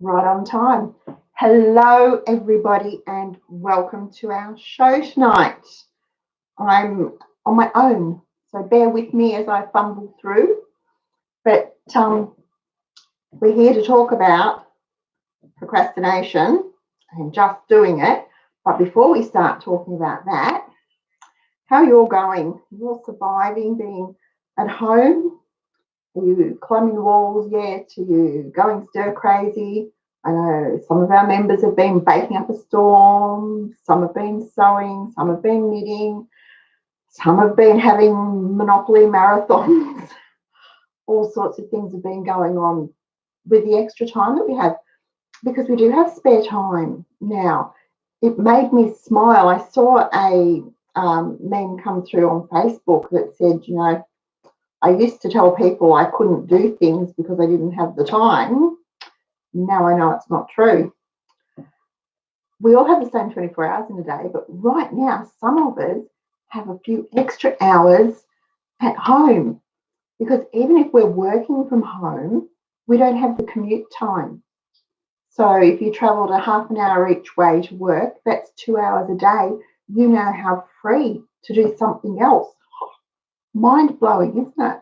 Right on time. Hello, everybody, and welcome to our show tonight. I'm on my own, so bear with me as I fumble through. But we're here to talk about procrastination and just doing it. But before we start talking about that, how are you all going? You're surviving being at home? Are you climbing the walls yet? Are you going stir crazy? I know some of our members have been baking up a storm, some have been sewing, some have been knitting, some have been having Monopoly marathons. All sorts of things have been going on with the extra time that we have because we do have spare time now. It made me smile. I saw a meme come through on Facebook that said, I used to tell people I couldn't do things because I didn't have the time. Now I know it's not true. We all have the same 24 hours in a day, but right now, some of us have a few extra hours at home because even if we're working from home, we don't have the commute time. So if you travelled a half an hour each way to work, that's 2 hours a day. You now have free to do something else. Mind blowing, isn't it?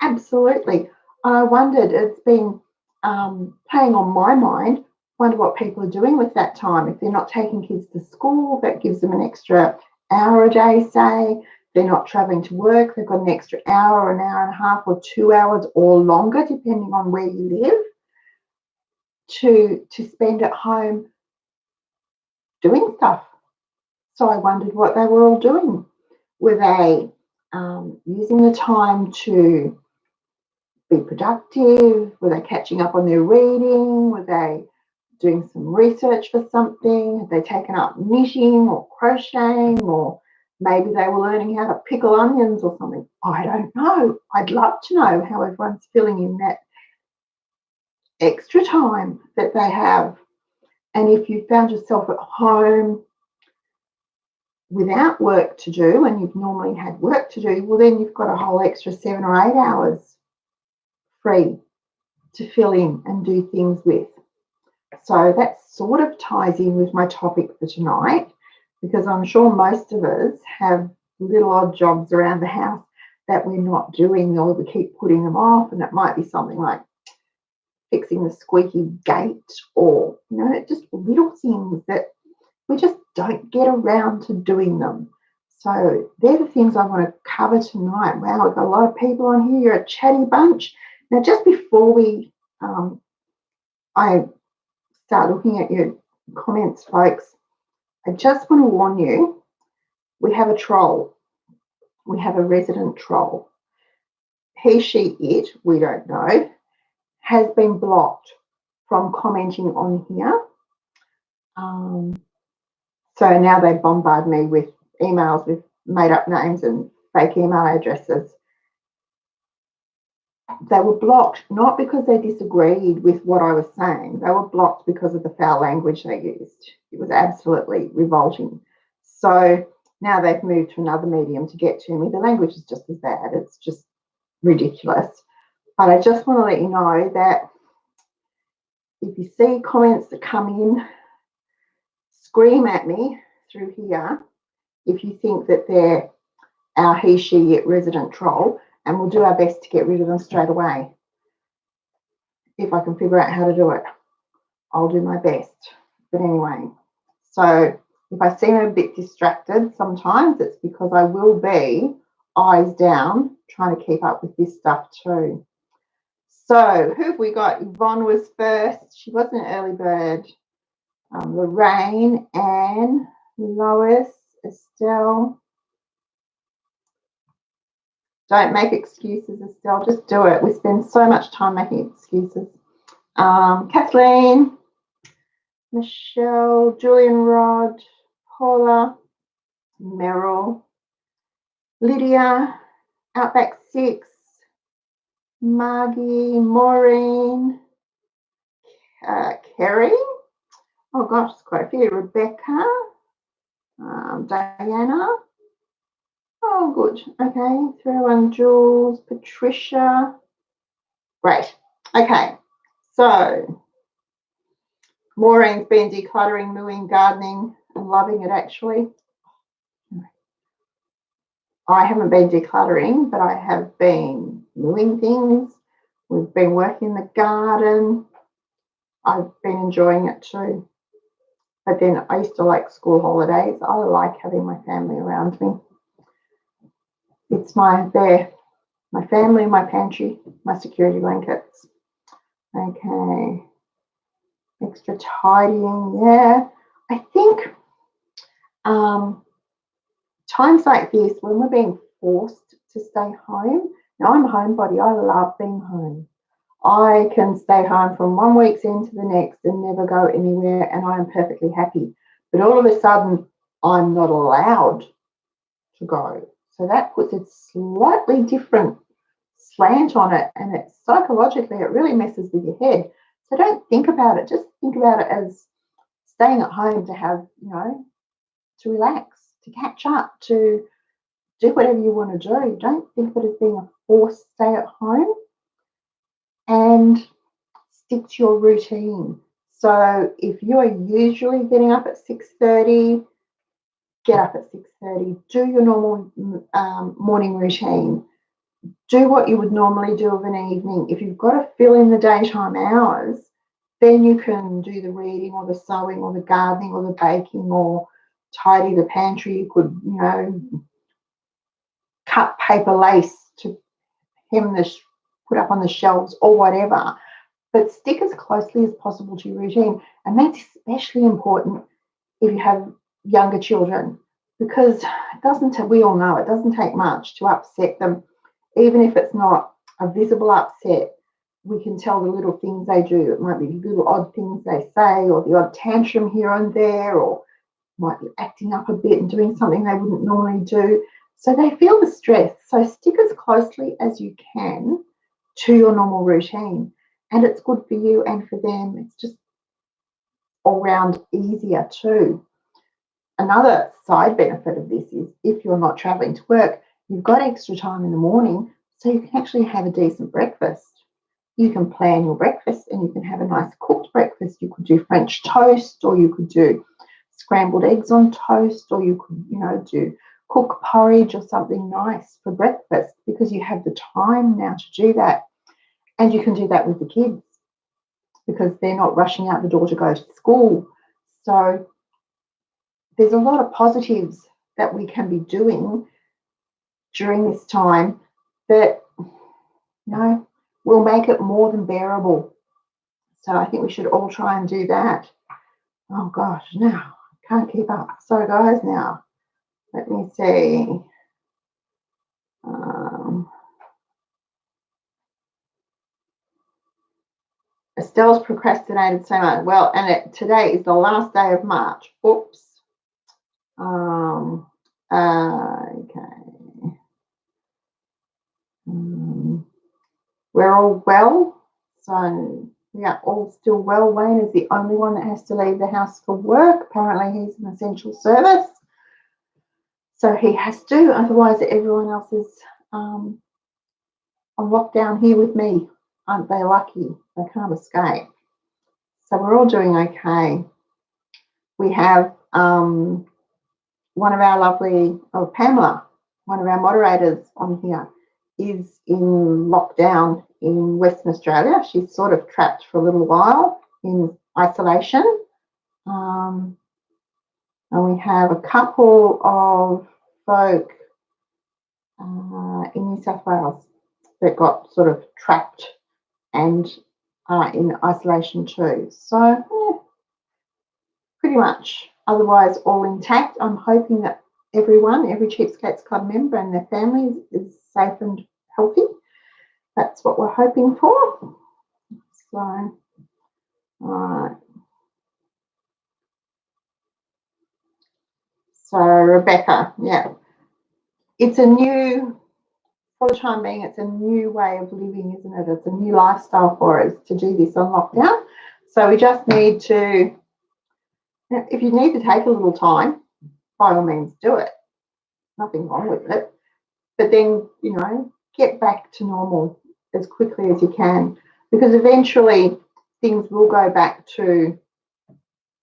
Absolutely. I wondered, it's been playing on my mind, wonder what people are doing with that time. If they're not taking kids to school, that gives them an extra hour a day, say. If they're not travelling to work, they've got an extra hour, an hour and a half, or 2 hours or longer, depending on where you live, to spend at home doing stuff. So I wondered what they were all doing. Were they using the time to be productive? Were they catching up on their reading? Were they doing some research for something? Have they taken up knitting or crocheting, or maybe they were learning how to pickle onions or something? I don't know. I'd love to know how everyone's filling in that extra time that they have. And if you found yourself at home without work to do and you've normally had work to do, well, then you've got a whole extra 7 or 8 hours free to fill in and do things with. So that sort of ties in with my topic for tonight, because I'm sure most of us have little odd jobs around the house that we're not doing, or we keep putting them off, and it might be something like fixing the squeaky gate, or just little things that we just don't get around to doing them. So they're the things I want to cover tonight. Wow, we've got a lot of people on here. You're a chatty bunch. Now, just before I start looking at your comments, folks, I just want to warn you, we have a troll. We have a resident troll. He, she, it, we don't know, has been blocked from commenting on here. So now they bombard me with emails with made up names and fake email addresses. They were blocked not because they disagreed with what I was saying. They were blocked because of the foul language they used. It was absolutely revolting. So now they've moved to another medium to get to me. The language is just as bad. It's just ridiculous. But I just want to let you know that if you see comments that come in, scream at me through here if you think that they're our he, she, it resident troll, and we'll do our best to get rid of them straight away. If I can figure out how to do it, I'll do my best. But anyway, so if I seem a bit distracted sometimes, it's because I will be eyes down trying to keep up with this stuff too. So who have we got? Yvonne was first. She was an early bird. Lorraine, Anne, Lois, Estelle. Don't make excuses, Estelle. Just do it. We spend so much time making excuses. Kathleen, Michelle, Julian Rod, Paula, Meryl, Lydia, Outback 6, Margie, Maureen, Kerry. Oh gosh, there's quite a few. Rebecca, Diana. Oh, good. Okay, throw in Jules, Patricia. Great. Okay, so Maureen's been decluttering, moving, gardening, and loving it actually. I haven't been decluttering, but I have been moving things. We've been working in the garden. I've been enjoying it too. But then I used to like school holidays. I like having my family around me. It's my family, my pantry, my security blankets. Okay. Extra tidying, yeah. I think times like this, when we're being forced to stay home, now I'm a homebody, I love being home. I can stay home from 1 week's end to the next and never go anywhere, and I am perfectly happy. But all of a sudden, I'm not allowed to go. So that puts a slightly different slant on it, and it psychologically, it really messes with your head. So don't think about it. Just think about it as staying at home to have, to relax, to catch up, to do whatever you want to do. Don't think of it as being a forced stay at home, and stick to your routine. So if you are usually getting up at 6:30, get up at 6:30. Do your normal morning routine. Do what you would normally do of an evening. If you've got to fill in the daytime hours, then you can do the reading or the sewing or the gardening or the baking or tidy the pantry. You could, cut paper lace to hem put up on the shelves or whatever. But stick as closely as possible to your routine. And that's especially important if you have younger children, because we all know it doesn't take much to upset them. Even if it's not a visible upset, we can tell the little things they do. It might be the little odd things they say, or the odd tantrum here and there, or might be acting up a bit and doing something they wouldn't normally do. So they feel the stress. So stick as closely as you can to your normal routine. And it's good for you and for them. It's just all round easier too. Another side benefit of this is if you're not traveling to work, you've got extra time in the morning, so you can actually have a decent breakfast. You can plan your breakfast and you can have a nice cooked breakfast. You could do French toast, or you could do scrambled eggs on toast, or you could, do cook porridge or something nice for breakfast, because you have the time now to do that. And you can do that with the kids because they're not rushing out the door to go to school. So there's a lot of positives that we can be doing during this time that, will make it more than bearable. So I think we should all try and do that. Oh gosh, now I can't keep up. So guys, now let me see. Estelle's procrastinated so much. Well, and today is the last day of March. Oops. Okay. We're all well, so we are all still well. Wayne is the only one that has to leave the house for work. Apparently he's an essential service, so he has to. Otherwise, everyone else is on lockdown here with me. Aren't they lucky? They can't escape. So we're all doing okay. We have one of our Pamela, one of our moderators on here, is in lockdown in Western Australia. She's sort of trapped for a little while in isolation. And we have a couple of folk in New South Wales that got sort of trapped and in isolation too. So pretty much otherwise all intact. I'm hoping that every Cheapskates Club member and their families is safe and healthy. That's what we're hoping for. So, all right. So Rebecca, yeah, it's a new, for the time being, it's a new way of living, isn't it? It's a new lifestyle for us to do this on lockdown. So we just need to, if you need to take a little time, by all means do it. Nothing wrong with it. But then, get back to normal as quickly as you can, because eventually things will go back to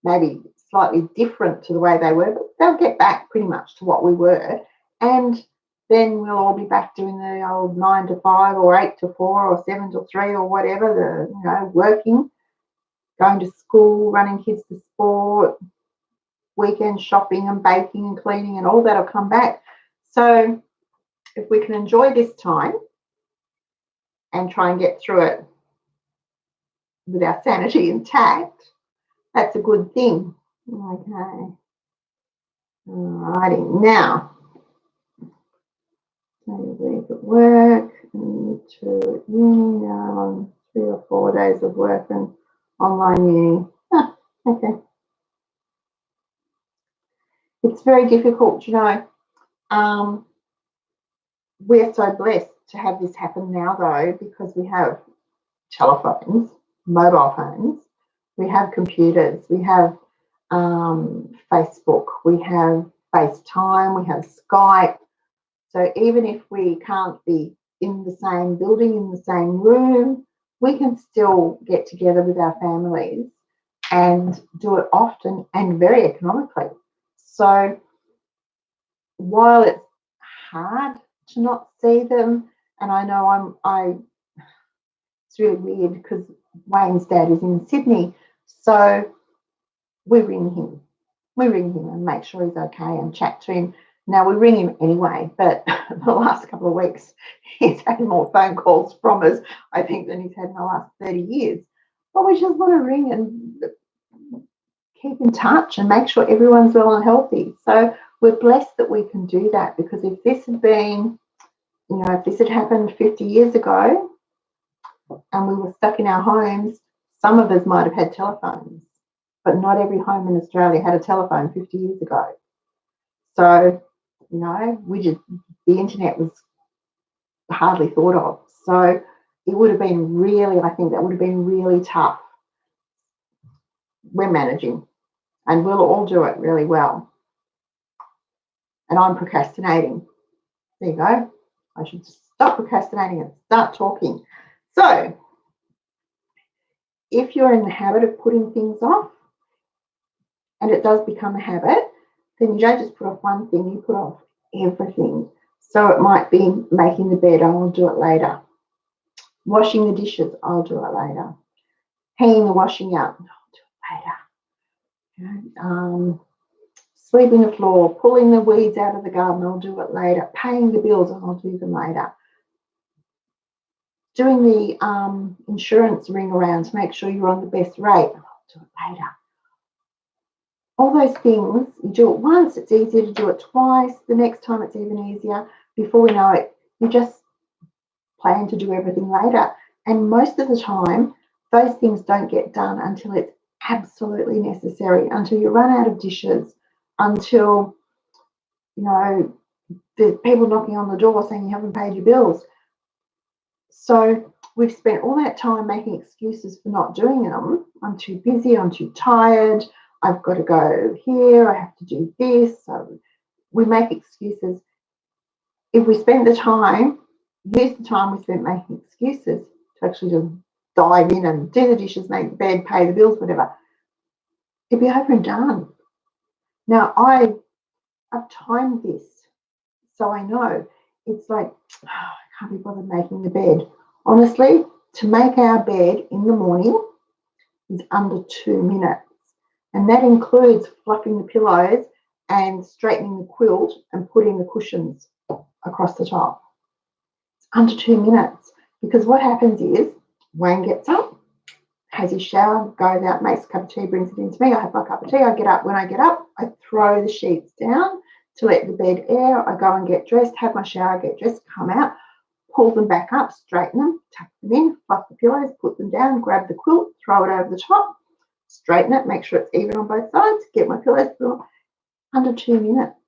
maybe slightly different to the way they were, but they'll get back pretty much to what we were. And then we'll all be back doing the old 9 to 5 or 8 to 4 or 7 to 3 or whatever, working, going to school, running kids to sport, weekend shopping and baking and cleaning, and all that'll come back. So if we can enjoy this time and try and get through it with our sanity intact, that's a good thing. Okay. Alrighty. Now, days at work, and to uni, on 3 or 4 days of work and online uni. Okay. It's very difficult, we're so blessed to have this happen now, though, because we have telephones, mobile phones, we have computers, we have Facebook, we have FaceTime, we have Skype. So even if we can't be in the same building, in the same room, we can still get together with our families and do it often and very economically. So while it's hard to not see them, and I know it's really weird because Wayne's dad is in Sydney, so we ring him and make sure he's okay and chat to him. Now, we ring him anyway, but the last couple of weeks he's had more phone calls from us, I think, than he's had in the last 30 years. But we just want to ring and keep in touch and make sure everyone's well and healthy. So we're blessed that we can do that, because if this had been, if this had happened 50 years ago and we were stuck in our homes, some of us might have had telephones, but not every home in Australia had a telephone 50 years ago. So, the internet was hardly thought of. So it would have been really, I think that would have been really tough. We're managing and we'll all do it really well. And I'm procrastinating. There you go. I should stop procrastinating and start talking. So if you're in the habit of putting things off, and it does become a habit, then you don't just put off one thing, you put off everything. So it might be making the bed, I'll do it later. Washing the dishes, I'll do it later. Hanging the washing out, I'll do it later. Sweeping the floor, pulling the weeds out of the garden, I'll do it later. Paying the bills, I'll do them later. Doing the insurance ring around to make sure you're on the best rate, I'll do it later. All those things, you do it once, it's easier to do it twice. The next time it's even easier. Before we know it, you just plan to do everything later. And most of the time, those things don't get done until it's absolutely necessary, until you run out of dishes, until, there's people knocking on the door saying you haven't paid your bills. So we've spent all that time making excuses for not doing them. I'm too busy, I'm too tired, I've got to go here, I have to do this. So we make excuses. If we spend the time, use the time we spent making excuses to actually just dive in and do the dishes, make the bed, pay the bills, whatever, it'd be over and done. Now, I've timed this, so I know it's like, I can't be bothered making the bed. Honestly, to make our bed in the morning is under 2 minutes. And that includes fluffing the pillows and straightening the quilt and putting the cushions across the top. It's under 2 minutes, because what happens is Wayne gets up, has his shower, goes out, makes a cup of tea, brings it into me. I have my cup of tea. I get up. When I get up, I throw the sheets down to let the bed air. I go and get dressed, have my shower, get dressed, come out, pull them back up, straighten them, tuck them in, fluff the pillows, put them down, grab the quilt, throw it over the top, straighten it, make sure it's even on both sides, get my pillows, under 2 minutes.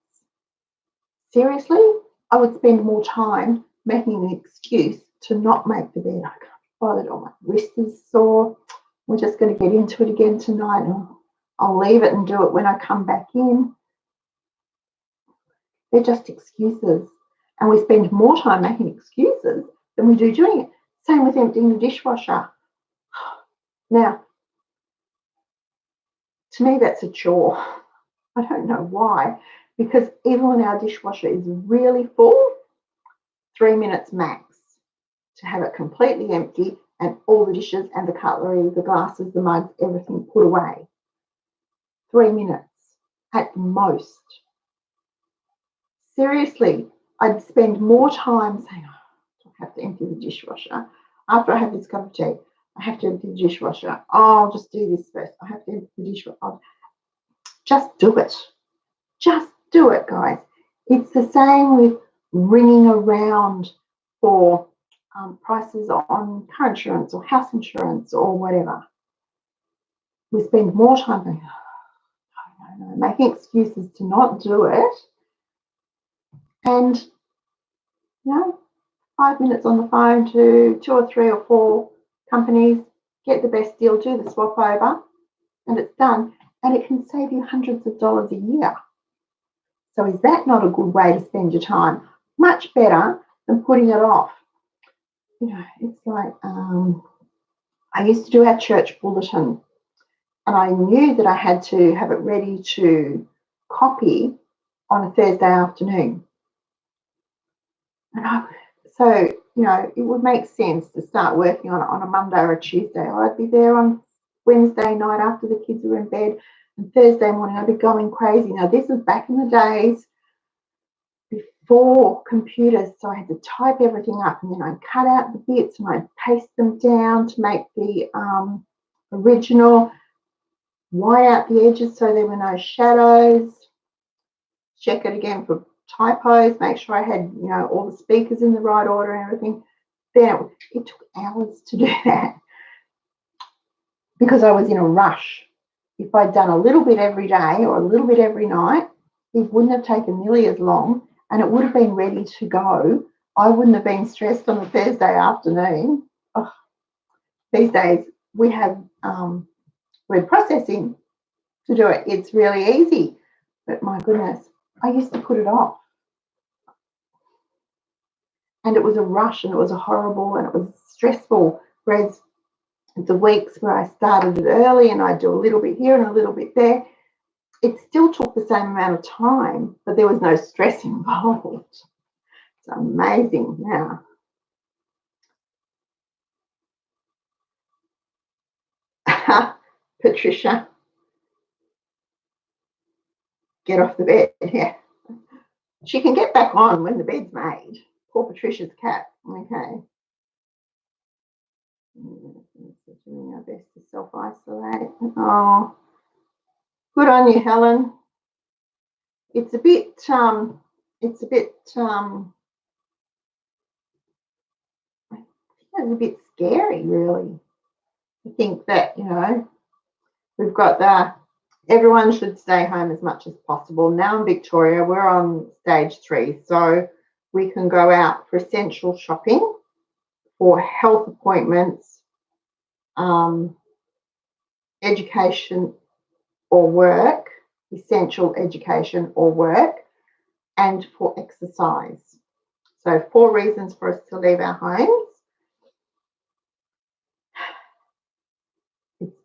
Seriously, I would spend more time making an excuse to not make the bed. I can't be bothered, or my wrist is sore. We're just going to get into it again tonight, and I'll leave it and do it when I come back in. They're just excuses. And we spend more time making excuses than we do doing it. Same with emptying the dishwasher. Now, To me, that's a chore. I don't know why, because even when our dishwasher is really full, 3 minutes max to have it completely empty and all the dishes and the cutlery, the glasses, the mugs, everything put away. 3 minutes at most. Seriously, I'd spend more time saying, oh, I have to empty the dishwasher. After I have this cup of tea, I have to empty the dishwasher. Oh, I'll just do this first. I have to empty the dishwasher. Just do it. Just do it, guys. It's the same with ringing around for prices on car insurance or house insurance or whatever. We spend more time going, oh, no, making excuses to not do it. And, 5 minutes on the phone to 2 or 3 or 4 companies, get the best deal, do the swap over, and it's done. And it can save you hundreds of dollars a year. So is that not a good way to spend your time? Much better than putting it off. It's like I used to do our church bulletin, and I knew that I had to have it ready to copy on a Thursday afternoon. So it would make sense to start working on it on a Monday or a Tuesday. I'd be there on Wednesday night after the kids were in bed, and Thursday morning I'd be going crazy. Now, this was back in the days before computers, so I had to type everything up, and then I'd cut out the bits and I'd paste them down to make the original, white out the edges so there were no shadows, check it again for typos, make sure I had all the speakers in the right order and everything. Then it took hours to do that because I was in a rush. If I'd done a little bit every day or a little bit every night, it wouldn't have taken nearly as long, and it would have been ready to go. I wouldn't have been stressed on a Thursday afternoon. Oh, these days we have word processing to do it. It's really easy, but my goodness, I used to put it off. And it was a rush, and it was horrible, and it was stressful. Whereas the weeks where I started it early and I'd do a little bit here and a little bit there, it still took the same amount of time, but there was no stress involved. It's amazing now. Patricia, get off the bed. Yeah. She can get back on when the bed's made. Poor Patricia's cat. Okay. Doing our best to self-isolate. Oh, good on you, Helen. It's a bit it's a bit scary, really, to think that we've got everyone should stay home as much as possible. Now in Victoria, we're on stage 3, so we can go out for essential shopping, for health appointments, education or work, essential education or work, and for exercise. So 4 reasons for us to leave our homes.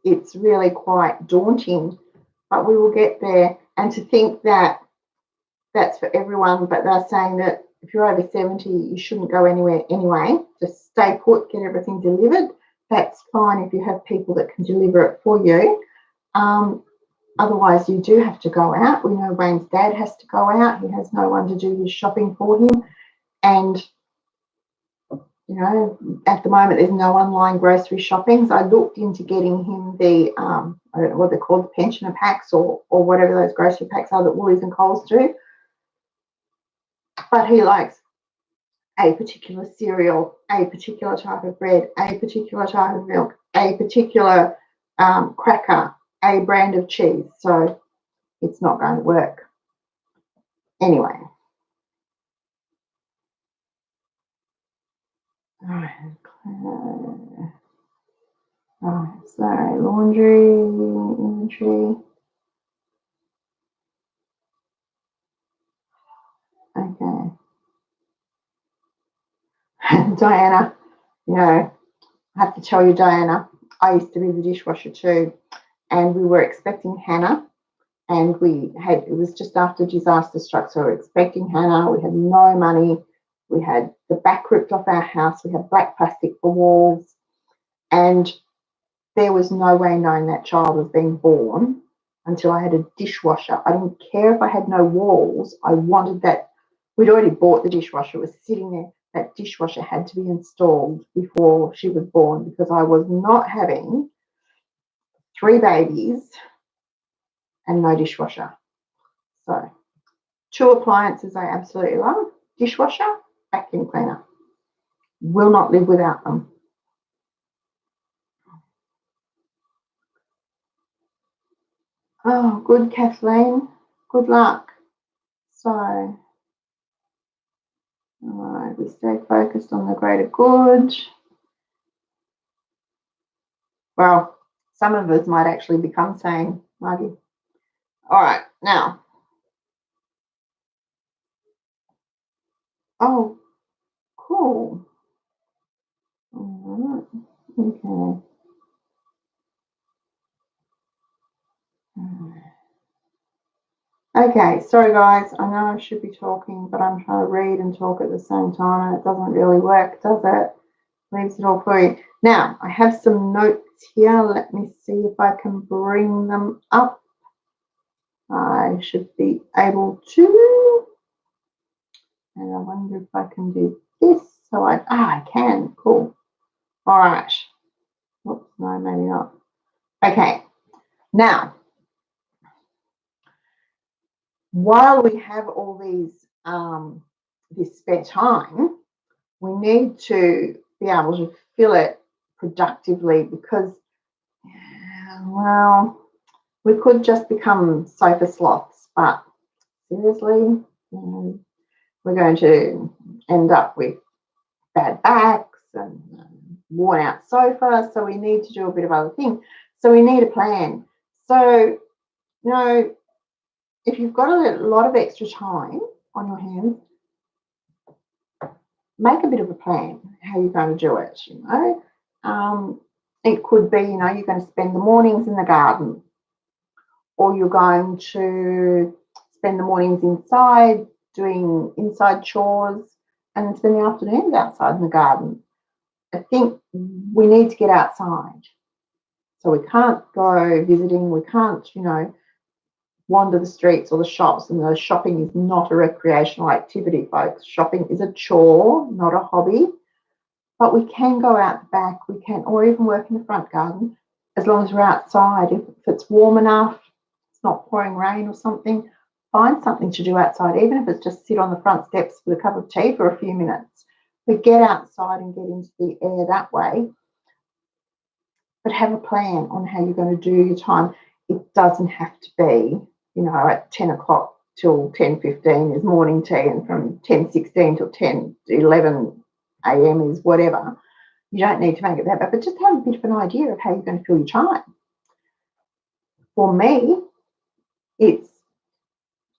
It's really quite daunting, but we will get there. And to think that that's for everyone, but they're saying that if you're over 70, you shouldn't go anywhere anyway. Just stay put, get everything delivered. That's fine if you have people that can deliver it for you. Otherwise, you do have to go out. We know Wayne's dad has to go out. He has no one to do his shopping for him. And, at the moment, there's no online grocery shopping. So I looked into getting him the, I don't know what they're called, the pensioner packs or whatever those grocery packs are that Woolies and Coles do. But he likes a particular cereal, a particular type of bread, a particular type of milk, a particular cracker, a brand of cheese. So it's not going to work. Anyway. Sorry, laundry, inventory. Okay. Diana, I have to tell you, Diana, I used to be the dishwasher too. and we were expecting Hannah, and it was just after disaster struck, so we were expecting Hannah. We had no money. We had the back ripped off our house. We had black plastic for walls, and there was no way knowing that child was being born until I had a dishwasher. I didn't care if I had no walls. I wanted that. We'd already bought the dishwasher. It was sitting there. That dishwasher had to be installed before she was born, because I was not having 3 babies and no dishwasher. So 2 appliances I absolutely love: dishwasher, vacuum cleaner. Will not live without them. Oh, good, Kathleen. Good luck. So, all right, we stay focused on the greater good. Well, some of us might actually become sane, Margie. All right, now. Oh, cool. All right, okay. Okay, sorry guys, I know I should be talking, but I'm trying to read and talk at the same time, and it doesn't really work, does it? Leaves it all for you. Now, I have some notes here. Let me see if I can bring them up. I should be able to. And I wonder if I can do this. So I can. Cool. All right. Oops, no, maybe not. Okay. Now, while we have all these this spare time, we need to be able to fill it productively, because, well, we could just become sofa sloths, but seriously, we're going to end up with bad backs and worn out sofa. So we need to do a bit of other things. So we need a plan. So, if you've got a lot of extra time on your hands, make a bit of a plan how you're going to do it. It could be, you're going to spend the mornings in the garden, or you're going to spend the mornings inside doing inside chores and spend the afternoons outside in the garden. I think we need to get outside. So we can't go visiting. We can't, wander the streets or the shops. And the shopping is not a recreational activity, folks. Shopping is a chore, not a hobby. But we can go out the back. We can, or even work in the front garden, as long as we're outside. If it's warm enough, it's not pouring rain or something, find something to do outside, even if it's just sit on the front steps with a cup of tea for a few minutes. But get outside and get into the air that way. But have a plan on how you're going to do your time. It doesn't have to be, at 10 o'clock till 10:15 is morning tea, and from 10:16 till 10:11 a.m. is whatever. You don't need to make it that bad, but just have a bit of an idea of how you're going to fill your time. For me, it's,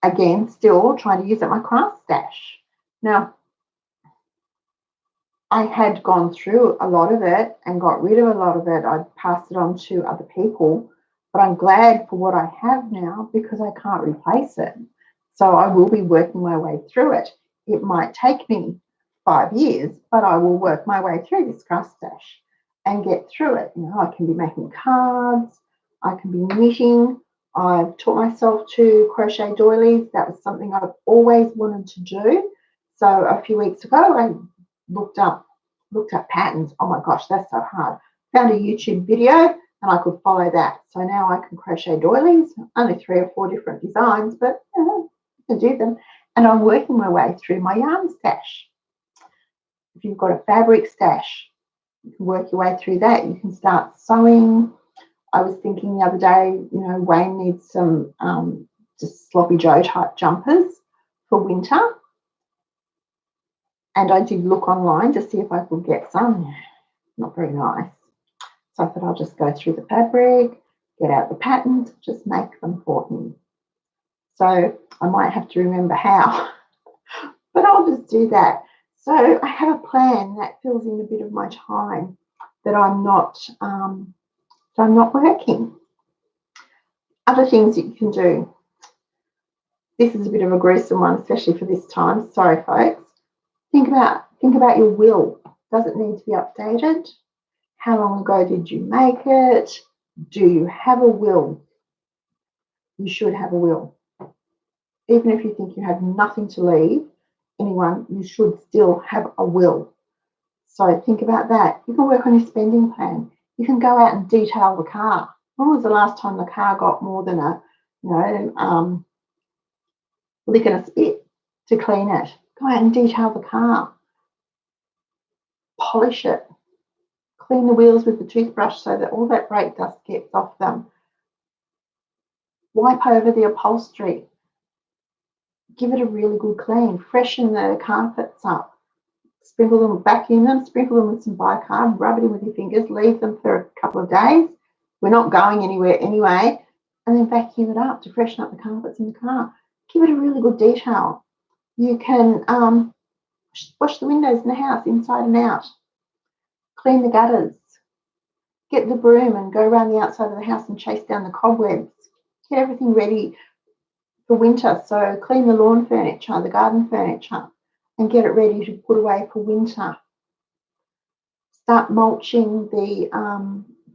again, still trying to use up my craft stash. Now, I had gone through a lot of it and got rid of a lot of it. I'd passed it on to other people, but I'm glad for what I have now, because I can't replace it. So I will be working my way through it. It might take me 5 years, but I will work my way through this craft stash and get through it. I can be making cards. I can be knitting. I've taught myself to crochet doilies. That was something I've always wanted to do. So a few weeks ago, I looked up patterns. Oh my gosh, that's so hard. Found a YouTube video and I could follow that. So now I can crochet doilies, only 3 or 4 different designs, but I can do them. And I'm working my way through my yarn stash. If you've got a fabric stash, you can work your way through that. You can start sewing. I was thinking the other day, Wayne needs some just sloppy Joe type jumpers for winter. And I did look online to see if I could get some. Not very nice. So I thought I'll just go through the fabric, get out the patterns, just make them for him. So I might have to remember how, but I'll just do that. So I have a plan that fills in a bit of my time that I'm not working. Other things that you can do. This is a bit of a gruesome one, especially for this time. Sorry, folks. Think about your will. Does it need to be updated? How long ago did you make it? Do you have a will? You should have a will. Even if you think you have nothing to leave anyone, you should still have a will. So think about that. You can work on your spending plan. You can go out and detail the car. When was the last time the car got more than a, lick and a spit to clean it? Go out and detail the car. Polish it. Clean the wheels with the toothbrush so that all that brake dust gets off them. Wipe over the upholstery. Give it a really good clean. Freshen the carpets up. Sprinkle them, vacuum them, sprinkle them with some bicarb, rub it in with your fingers, leave them for a couple of days. We're not going anywhere anyway. And then vacuum it up to freshen up the carpets in the car. Give it a really good detail. You can wash the windows in the house inside and out. Clean the gutters. Get the broom and go around the outside of the house and chase down the cobwebs. Get everything ready for winter. So clean the lawn furniture, the garden furniture, and get it ready to put away for winter. Start mulching the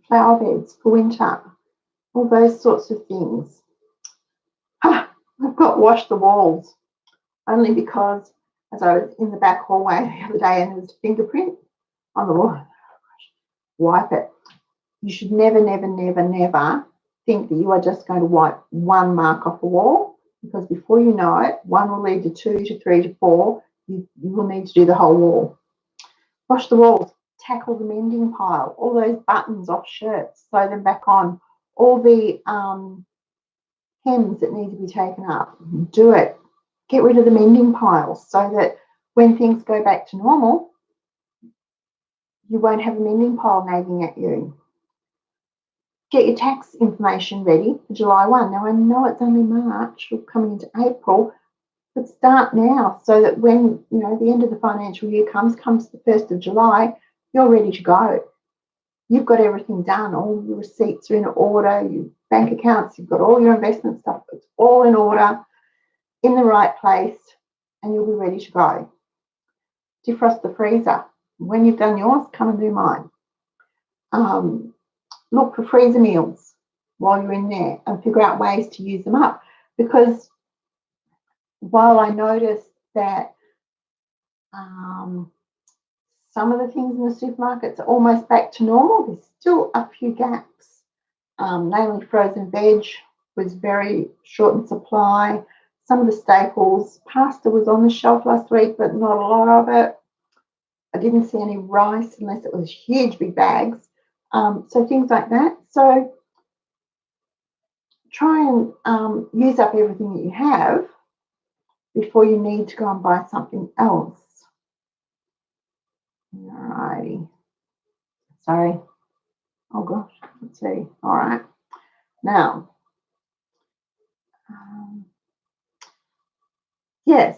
flower beds for winter. All those sorts of things. I've got wash the walls only because as I was in the back hallway the other day and there was a fingerprint on the wall. Wipe it. You should never, never, never, never think that you are just going to wipe one mark off the wall, because before you know it, one will lead to 2 to 3 to 4. You will need to do the whole wall. Wash the walls. Tackle the mending pile. All those buttons off shirts, sew them back on. All the hems that need to be taken up, do it. Get rid of the mending pile so that when things go back to normal, you won't have a mending pile nagging at you. Get your tax information ready for July 1. Now, I know it's only March, we're coming into April, but start now so that when, the end of the financial year comes the 1st of July, you're ready to go. You've got everything done. All your receipts are in order, your bank accounts, you've got all your investment stuff. It's all in order, in the right place, and you'll be ready to go. Defrost the freezer. When you've done yours, come and do mine. Look for freezer meals while you're in there and figure out ways to use them up. Because while I noticed that some of the things in the supermarkets are almost back to normal, there's still a few gaps. Namely, frozen veg was very short in supply. Some of the staples, pasta was on the shelf last week, but not a lot of it. I didn't see any rice unless it was huge big bags. So things like that. So try and use up everything that you have before you need to go and buy something else. Alrighty. Sorry. Oh gosh, let's see. All right. Now,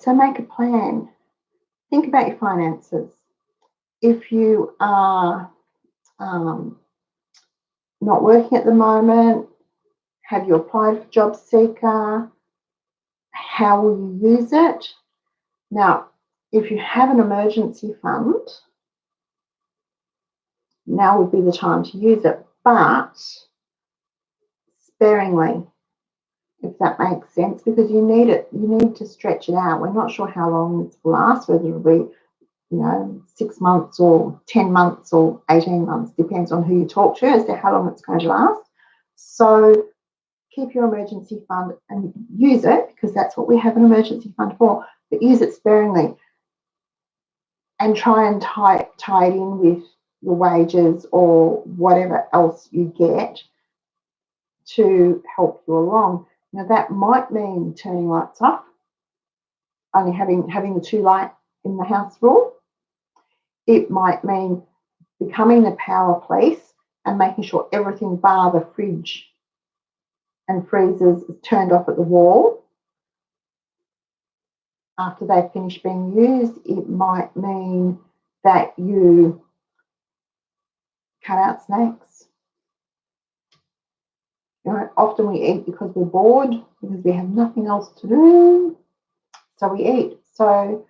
so make a plan. Think about your finances. If you are not working at the moment, have you applied for Job Seeker? How will you use it? Now, if you have an emergency fund, now would be the time to use it, but sparingly, if that makes sense, because you need it. You need to stretch it out. We're not sure how long this will last, whether it'll be 6 months or 10 months or 18 months, depends on who you talk to as to how long it's going to last. So keep your emergency fund and use it, because that's what we have an emergency fund for, but use it sparingly and try and tie it in with your wages or whatever else you get to help you along. Now that might mean turning lights off, only having the 2 light in the house rule. It might mean becoming the power police and making sure everything bar the fridge and freezers is turned off at the wall after they've finished being used. It might mean that you cut out snacks. You know, often we eat because we're bored, because we have nothing else to do, so we eat. So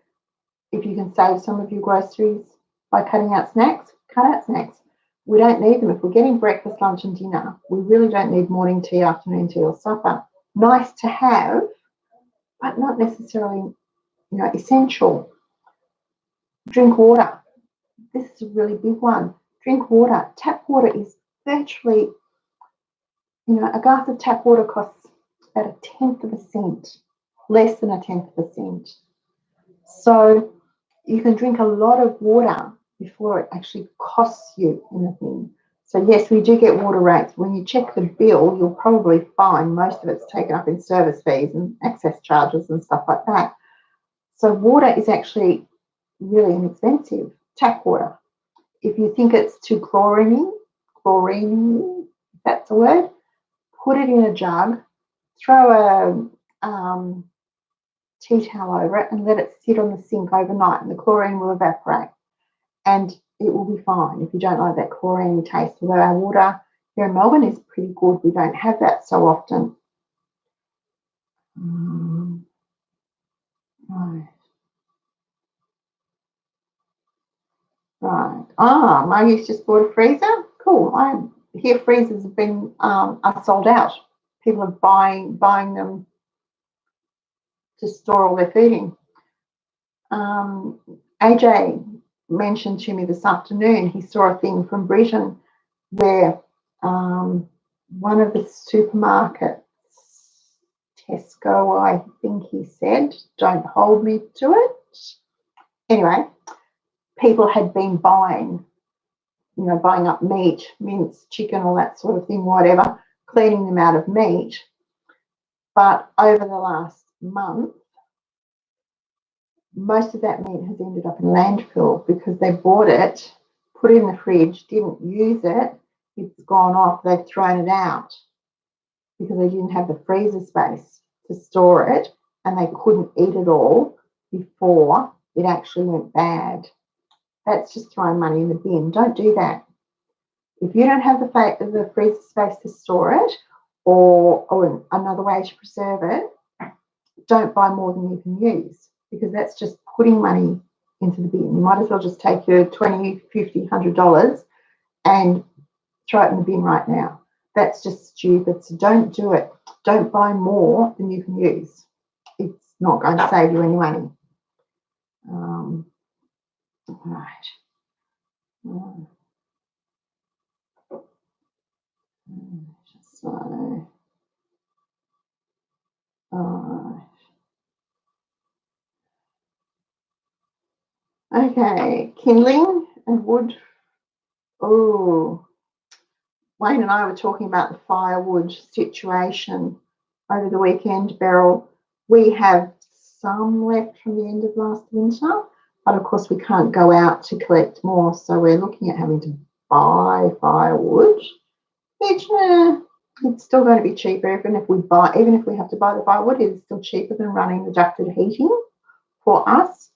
if you can save some of your groceries by cutting out snacks, cut out snacks. We don't need them. If we're getting breakfast, lunch and dinner, we really don't need morning tea, afternoon tea or supper. Nice to have, but not necessarily, essential. Drink water. This is a really big one. Drink water. Tap water is virtually, a glass of tap water costs about 1/10 of a cent, less than 1/10 of a cent. So you can drink a lot of water before it actually costs you anything. So yes, we do get water rates. When you check the bill, you'll probably find most of it's taken up in service fees and access charges and stuff like that. So water is actually really inexpensive, tap water. If you think it's too chlorine, if that's a word, put it in a jug, throw a tea towel over it and let it sit on the sink overnight and the chlorine will evaporate and it will be fine if you don't like that chlorine taste. Although our water here in Melbourne is pretty good, we don't have that so often. Right. Margie's just bought a freezer. Cool. I hear freezers have been are sold out. People are buying them to store all their food in. AJ mentioned to me this afternoon he saw a thing from Britain where one of the supermarkets, Tesco, I think he said, don't hold me to it. Anyway, people had been buying up meat, mince, chicken, all that sort of thing, whatever, cleaning them out of meat. But over the last month, most of that meat has ended up in landfill because they bought it, put it in the fridge, didn't use it, it's gone off, they've thrown it out because they didn't have the freezer space to store it and they couldn't eat it all before it actually went bad. That's just throwing money in the bin. Don't do that. If you don't have the freezer space to store it or another way to preserve it, don't buy more than you can use because that's just putting money into the bin. You might as well just take your $20, $50, $100 and throw it in the bin right now. That's just stupid. So don't do it. Don't buy more than you can use. It's not going to save you any money. Right. So, okay, kindling and wood. Oh, Wayne and I were talking about the firewood situation over the weekend, Beryl. We have some left from the end of last winter, but of course we can't go out to collect more, so we're looking at having to buy firewood, which it's still going to be cheaper. Even if we have to buy the firewood, it's still cheaper than running the ducted heating for us,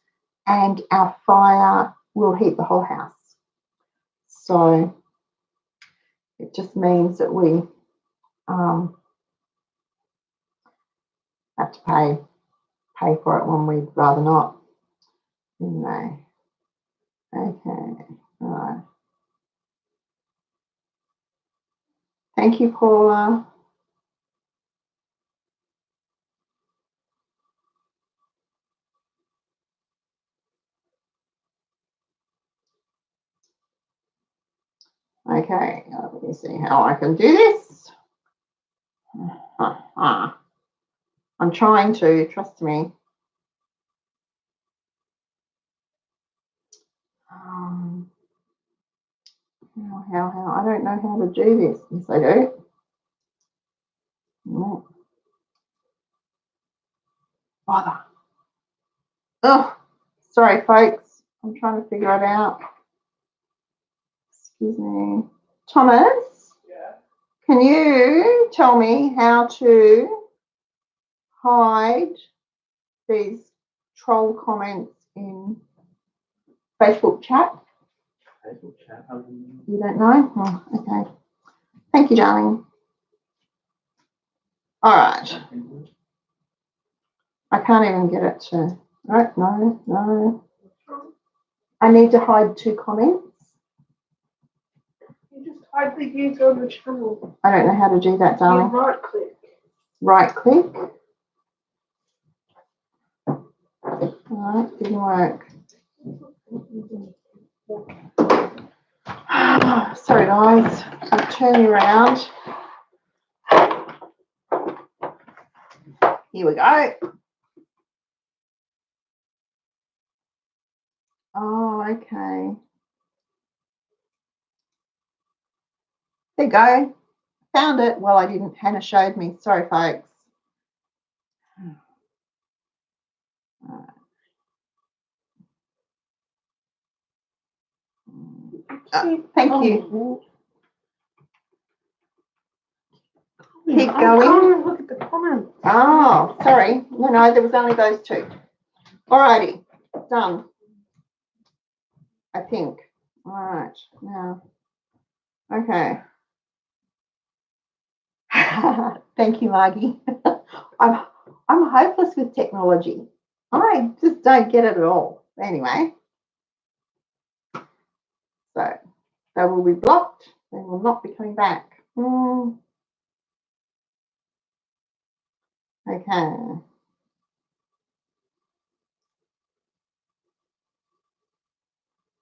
and our fire will heat the whole house. So it just means that we have to pay for it when we'd rather not. Anyway, okay, all right. Thank you, Paula. Okay, let me see how I can do this. I'm trying to, trust me. How? I don't know how to do this. Yes, I do. No. Bother. Oh, sorry, folks. I'm trying to figure it out. Excuse me. Thomas? Yeah. Can you tell me how to hide these troll comments in Facebook chat? Facebook chat? You don't know? Oh, okay. Thank you, darling. All right. I can't even get it to. Right? No. I need to hide 2 comments. You just hide the user on the channel. I don't know how to do that, darling. You right click. Right click. All right, didn't work. Sorry, guys. I'll turn you around. Here we go. Oh, okay. There you go. Found it. Well, I didn't. Hannah showed me. Sorry, folks. Thank you. Keep going. Look at the comments. Oh, sorry. No, there was only those 2. Alrighty, done. I think. All right, now. Okay. Thank you, Margie. I'm hopeless with technology. I just don't get it at all. Anyway, so they will be blocked. They will not be coming back. Okay.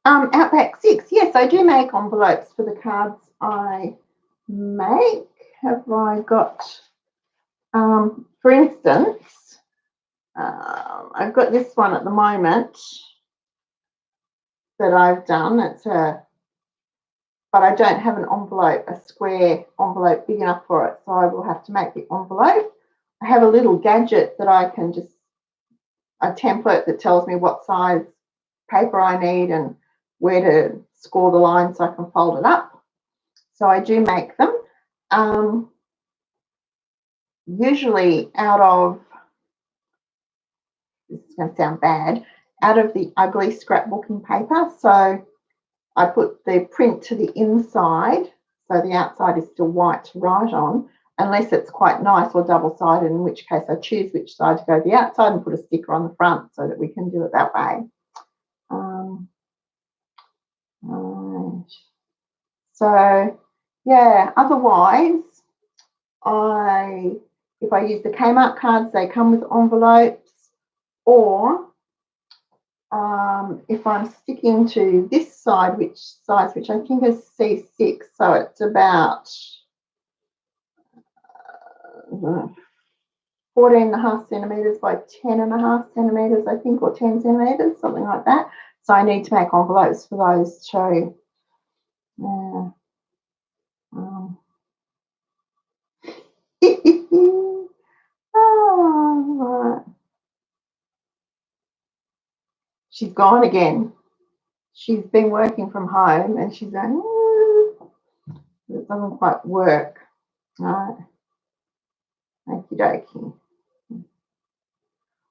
Outback 6. Yes, I do make envelopes for the cards I make. Have I got? For instance, I've got this one at the moment that I've done. But I don't have an envelope, a square envelope big enough for it, so I will have to make the envelope. I have a little gadget that I can a template that tells me what size paper I need and where to score the line so I can fold it up. So I do make them. Usually out of, this is going to sound bad, out of the ugly scrapbooking paper. So I put the print to the inside, so the outside is still white to write on, unless it's quite nice or double-sided, in which case I choose which side to go to the outside and put a sticker on the front so that we can do it that way. Right. So, yeah, otherwise, if I use the Kmart cards, they come with envelopes, or if I'm sticking to this side, which I think is C6, so it's about 14.5 centimetres by 10.5 centimetres, I think, or 10 centimetres, something like that. So I need to make envelopes for those too. Yeah. Oh, right. She's gone again. She's been working from home and she's going, it doesn't quite work. Right. Okie dokie.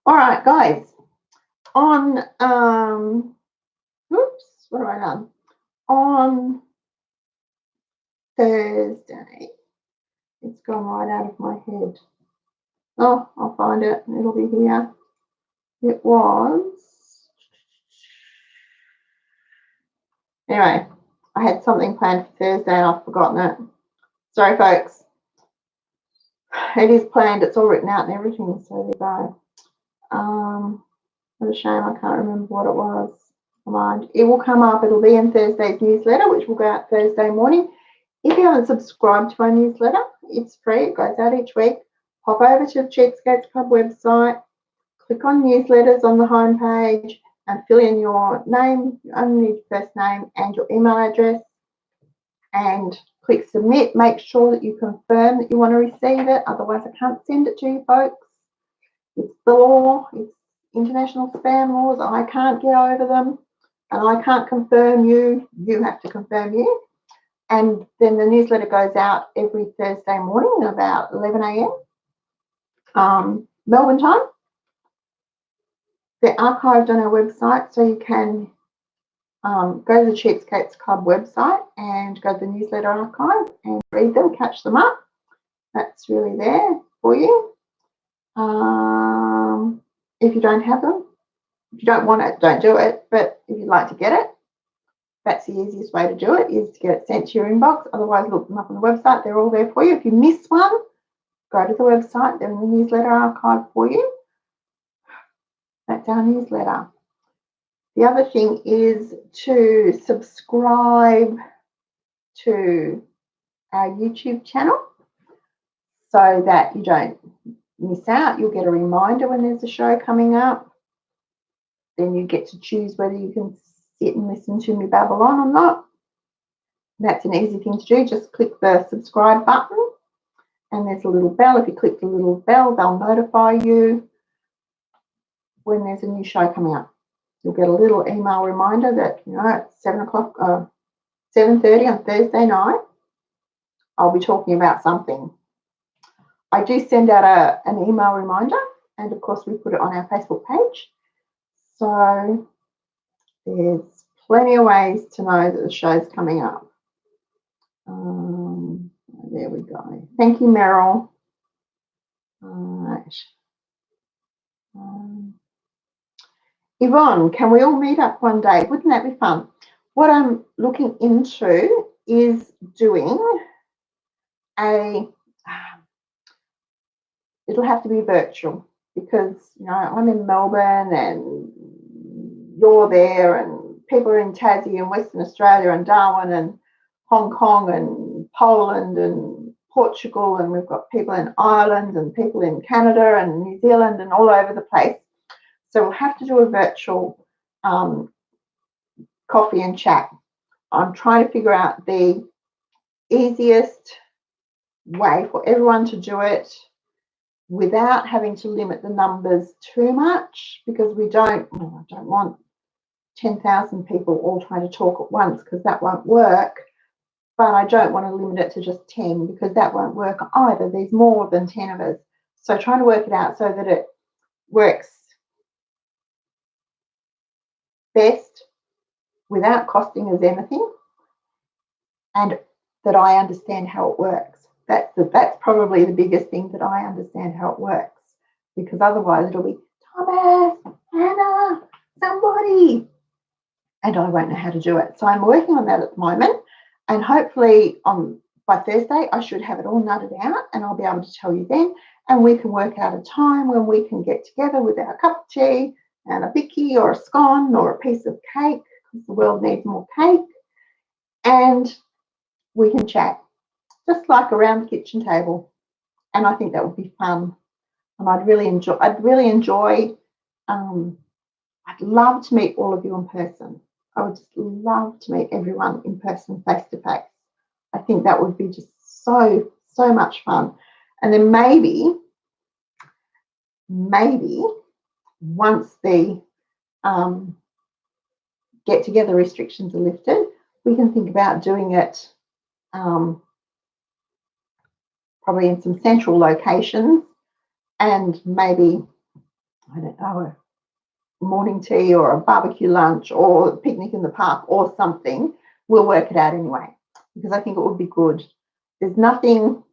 All right, guys. On oops, what have I done? On Thursday, it's gone right out of my head. Oh, I'll find it. It'll be here. It was. Anyway, I had something planned for Thursday and I've forgotten it. Sorry, folks. It is planned. It's all written out and everything. So there you go. What a shame. I can't remember what it was. Mind. It will come up. It'll be in Thursday's newsletter, which will go out Thursday morning. If you haven't subscribed to my newsletter, it's free. It goes out each week. Pop over to the Cheapskates Club website, click on newsletters on the homepage, and fill in your name, only first name, and your email address, and click submit. Make sure that you confirm that you want to receive it. Otherwise, I can't send it to you, folks. It's the law. It's international spam laws. I can't get over them, and I can't confirm you. You have to confirm you. And then the newsletter goes out every Thursday morning at about 11 a.m. Melbourne time. They're archived on our website, so you can go to the Cheapskates Club website and go to the newsletter archive and read them, catch them up. That's really there. for you. If you don't have them, if you don't want it, don't do it. But if you'd like to get it, that's the easiest way to do it, is to get it sent to your inbox. Otherwise, look them up on the website. They're all there for you. If you miss one, go to the website. They're in the newsletter archive for you. That's our newsletter. The other thing is to subscribe to our YouTube channel so that you don't miss out. You'll get a reminder when there's a show coming up. Then you get to choose whether you can sit and listen to me babble on or not. That's an easy thing to do. Just click the subscribe button and there's a little bell. If you click the little bell, they'll notify you when there's a new show coming up. You'll get a little email reminder that, at 7:30 on Thursday night, I'll be talking about something. I do send out an email reminder, and of course we put it on our Facebook page. So there's plenty of ways to know that the show's coming up. There we go. Thank you, Meryl. All right. Yvonne, can we all meet up one day? Wouldn't that be fun? What I'm looking into is doing it'll have to be virtual because, I'm in Melbourne and you're there and people are in Tassie and Western Australia and Darwin and Hong Kong and Poland and Portugal, and we've got people in Ireland and people in Canada and New Zealand and all over the place. So we'll have to do a virtual coffee and chat. I'm trying to figure out the easiest way for everyone to do it without having to limit the numbers too much, because I don't want 10,000 people all trying to talk at once, because that won't work. But I don't want to limit it to just 10, because that won't work either. There's more than 10 of us. So trying to work it out so that it works best without costing us anything, and that I understand how it works. That's probably the biggest thing, that I understand how it works, because otherwise it'll be Thomas, Hannah, somebody, and I won't know how to do it. So I'm working on that at the moment, and hopefully by Thursday I should have it all nutted out, and I'll be able to tell you then, and we can work out a time when we can get together with our cup of tea and a bicky or a scone or a piece of cake, because the world needs more cake, and we can chat just like around the kitchen table. And I think that would be fun, and I'd really enjoy I'd love to meet all of you in person. I would just love to meet everyone in person, face to face. I think that would be just so much fun. And then maybe once the get together restrictions are lifted, we can think about doing it probably in some central locations, and maybe, I don't know, a morning tea or a barbecue lunch or a picnic in the park or something. We'll work it out anyway, because I think it would be good. There's nothing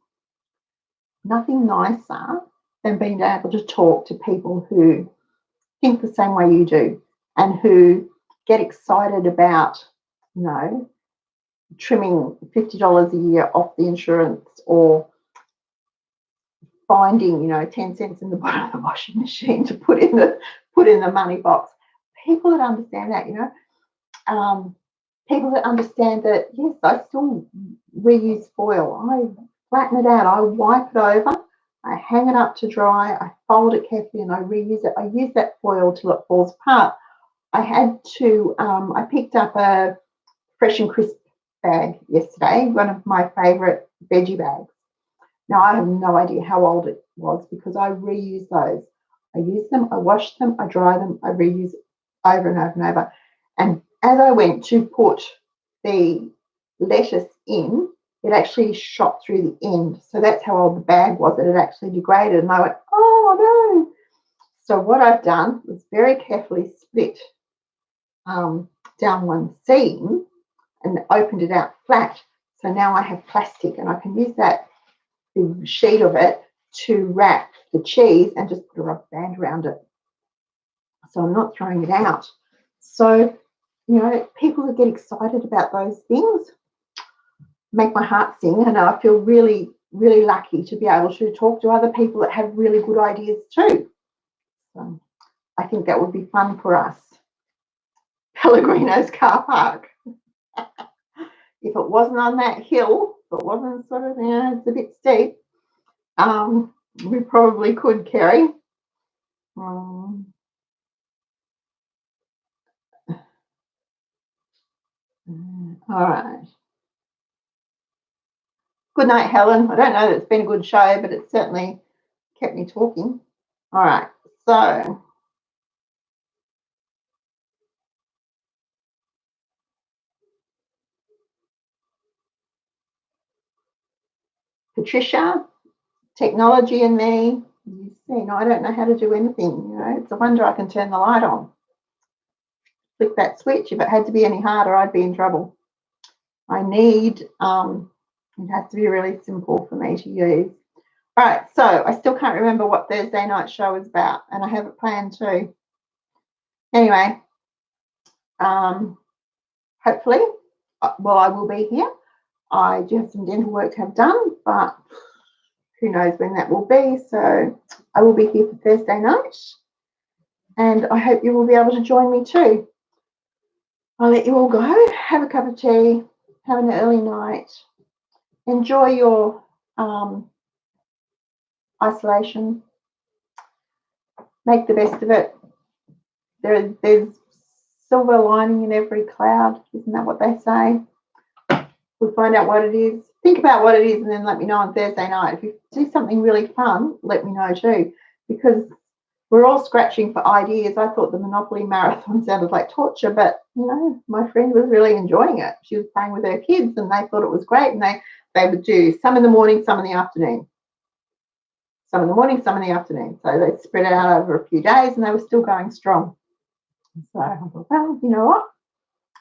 nicer than being able to talk to people who think the same way you do, and who get excited about, trimming $50 a year off the insurance, or finding 10 cents in the bottom of the washing machine to put in the money box. People that understand that, people that understand that, yes, I still reuse foil. I flatten it out, I wipe it over, I hang it up to dry, I fold it carefully, and I reuse it. I use that foil till it falls apart. I picked up a Fresh and Crisp bag yesterday, one of my favourite veggie bags. Now, I have no idea how old it was, because I reuse those. I use them, I wash them, I dry them, I reuse it over and over and over. And as I went to put the lettuce in, it actually shot through the end. So that's how old the bag was. It had actually degraded. And I went, oh, no. So what I've done is very carefully split down one seam and opened it out flat. So now I have plastic, and I can use that sheet of it to wrap the cheese and just put a rubber band around it. So I'm not throwing it out. So, people that get excited about those things make my heart sing, and I feel really, really lucky to be able to talk to other people that have really good ideas too. So I think that would be fun for us. Pellegrino's car park. If it wasn't on that hill, if it wasn't sort of, it's a bit steep, we probably could, Kerry. All right. Good night, Helen. I don't know that it's been a good show, but it certainly kept me talking. All right. So Patricia, technology and me, you see, I don't know how to do anything. It's a wonder I can turn the light on. Click that switch. If it had to be any harder, I'd be in trouble. I need, it has to be really simple for me to use. All right, so I still can't remember what Thursday night show is about, and I have it planned too. Anyway, hopefully, I will be here. I do have some dental work to have done, but who knows when that will be. So I will be here for Thursday night, and I hope you will be able to join me too. I'll let you all go. Have a cup of tea, have an early night, enjoy your isolation, make the best of it. There's silver lining in every cloud, isn't that what they say? We'll find out what it is. Think about what it is and then let me know on Thursday night. If you do something really fun, let me know too, because we're all scratching for ideas. I thought the Monopoly marathon sounded like torture, but my friend was really enjoying it. She was playing with her kids and they thought it was great, and they would do some in the morning, some in the afternoon. Some in the morning, some in the afternoon. So they spread it out over a few days and they were still going strong. So I thought, well, you know what?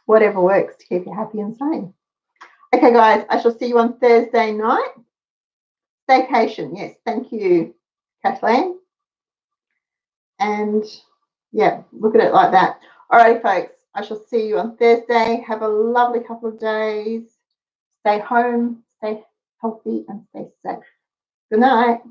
Whatever works to keep you happy and sane. Okay, guys, I shall see you on Thursday night. Staycation, yes, thank you, Kathleen. And yeah, look at it like that. All right, folks, I shall see you on Thursday. Have a lovely couple of days. Stay home, stay healthy, and stay safe. Good night.